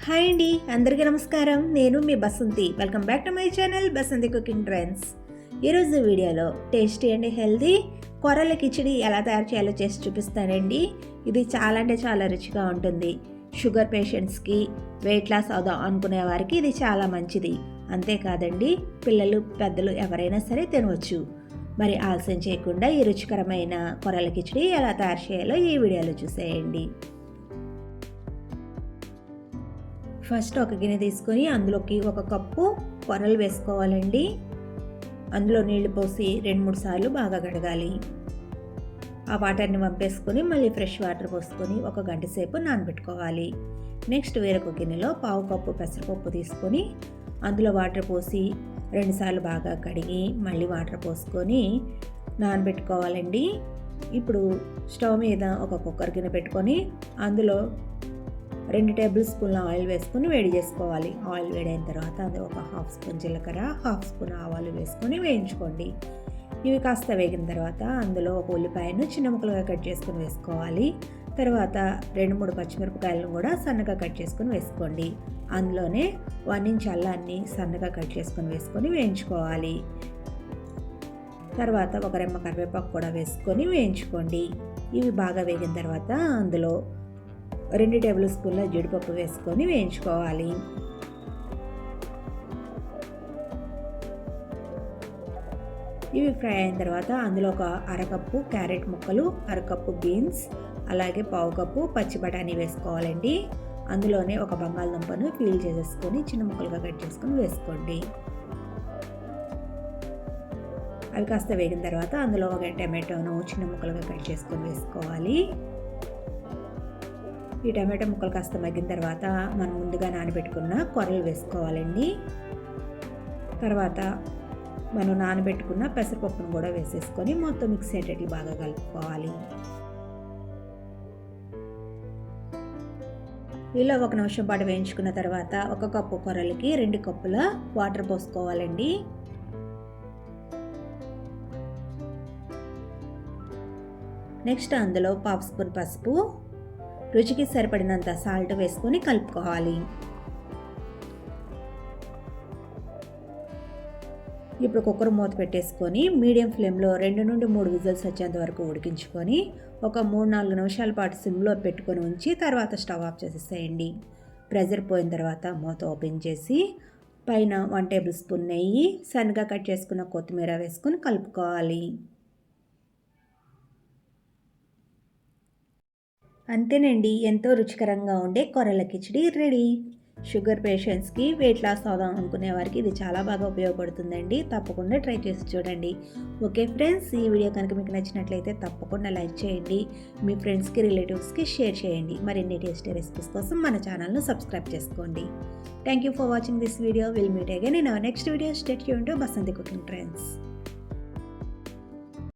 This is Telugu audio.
హాయ్ అండి, అందరికీ నమస్కారం. నేను మీ Basanti. Welcome back to my channel Basanti cooking trends. ఈరోజు వీడియోలో టేస్టీ అండ్ హెల్తీ కొర్రల కిచిడి ఎలా తయారు చేయాలో చేసి చూపిస్తానండి. ఇది చాలా అంటే చాలా రుచిగా ఉంటుంది. షుగర్ పేషెంట్స్కి, వెయిట్ లాస్ అవుదాం అనుకునే వారికి ఇది చాలా మంచిది. అంతేకాదండి, పిల్లలు పెద్దలు ఎవరైనా సరే తినవచ్చు. మరి ఆలస్యం చేయకుండా ఈ రుచికరమైన కొర్రల కిచిడి ఎలా తయారు చేయాలో ఈ వీడియోలో చూసేయండి. ఫస్ట్ ఒక గిన్నె తీసుకొని అందులోకి ఒక కప్పు కొర్రలు వేసుకోవాలండి. అందులో నీళ్లు పోసి 2-3 సార్లు బాగా కడగాలి. ఆ వాటర్ని వంపేసుకొని మళ్ళీ ఫ్రెష్ వాటర్ పోసుకొని 1 గంట సేపు నానబెట్టుకోవాలి. నెక్స్ట్ వేరొక గిన్నెలో 1/2 కప్పు పెసరపప్పు తీసుకొని అందులో వాటర్ పోసి 2 సార్లు బాగా కడిగి మళ్ళీ వాటర్ పోసుకొని నానబెట్టుకోవాలండి. ఇప్పుడు స్టవ్ మీద ఒక కుక్కర్ గిన్నె పెట్టుకొని అందులో 2 టేబుల్ స్పూన్ల ఆయిల్ వేసుకొని వేడి చేసుకోవాలి. ఆయిల్ వేడైన తర్వాత అందులో ఒక 1/2 స్పూన్ జీలకర్ర, 1/2 స్పూన్ ఆవాలు వేసుకొని వేయించుకోండి. ఇవి కాస్త వేగిన తర్వాత అందులో ఒక ఉల్లిపాయను చిన్న ముక్కలుగా కట్ చేసుకొని వేసుకోవాలి. తర్వాత 2-3 పచ్చిమిరపకాయలను కూడా సన్నగా కట్ చేసుకొని వేసుకోండి. అందులోనే 1 ఇంచ్ అల్లాన్ని సన్నగా కట్ చేసుకొని వేసుకొని వేయించుకోవాలి. తర్వాత ఒక రెమ్మ కరివేపాకు కూడా వేసుకొని వేయించుకోండి. ఇవి బాగా వేగిన తర్వాత అందులో 2 టేబుల్ స్పూన్ల జీడిపప్పు వేసుకొని వేయించుకోవాలి. ఇవి ఫ్రై అయిన తర్వాత అందులో ఒక అరకప్పు క్యారెట్ ముక్కలు, అరకప్పు బీన్స్, అలాగే 1/2 కప్పు పచ్చి బఠానీ వేసుకోవాలండి. అందులోనే ఒక బంగాళదుంపను పీల్ చేసేసుకొని చిన్న ముక్కలుగా కట్ చేసుకొని వేసుకోండి. అవి కాస్త వేగిన తర్వాత అందులో ఒక టమాటోను చిన్న ముక్కలుగా కట్ చేసుకొని వేసుకోవాలి. ఈ టమాటో ముక్కలు కాస్త మగ్గిన తర్వాత మనం ముందుగా నానబెట్టుకున్న కొర్రలు వేసుకోవాలండి. తర్వాత మనం నానబెట్టుకున్న పెసరపప్పును కూడా వేసేసుకొని మొత్తం మిక్స్ అయ్యేటట్లు బాగా కలుపుకోవాలి. ఇలా 1 నిమిషం పాటు వేయించుకున్న తర్వాత 1 కప్పు కొర్రలకి 2 కప్పుల వాటర్ పోసుకోవాలండి. నెక్స్ట్ అందులో 1/2 స్పూన్ పసుపు, రుచికి సరిపడినంత సాల్ట్ వేసుకొని కలుపుకోవాలి. ఇప్పుడు కుక్కర్ మూత పెట్టేసుకొని మీడియం ఫ్లేమ్లో 2 నుండి 3 విజిల్స్ వచ్చేంత వరకు ఉడికించుకొని ఒక 3-4 నిమిషాల పాటు సిమ్లో పెట్టుకొని ఉంచి తర్వాత స్టవ్ ఆఫ్ చేసేసేయండి. ప్రెషర్ పోయిన తర్వాత మూత ఓపెన్ చేసి పైన 1 టేబుల్ స్పూన్ నెయ్యి, సన్నగా కట్ చేసుకున్న కొత్తిమీర వేసుకొని కలుపుకోవాలి. అంతేనండి, ఎంతో రుచికరంగా ఉండే కొర్రల కిచిడి రెడీ. షుగర్ పేషెంట్స్కి, వెయిట్ లాస్ అవుదాం అనుకునే వారికి ఇది చాలా బాగా ఉపయోగపడుతుందండి. తప్పకుండా ట్రై చేసి చూడండి. ఓకే ఫ్రెండ్స్, ఈ వీడియో కనుక మీకు నచ్చినట్లయితే తప్పకుండా లైక్ చేయండి. మీ ఫ్రెండ్స్కి, రిలేటివ్స్కి షేర్ చేయండి. మరిన్ని టేస్టీ రెసిపీస్ కోసం మన ఛానల్ను సబ్స్క్రైబ్ చేసుకోండి. Thank you for watching this video. Will meet again in our next video. Stay tuned to Basanti cooking trends.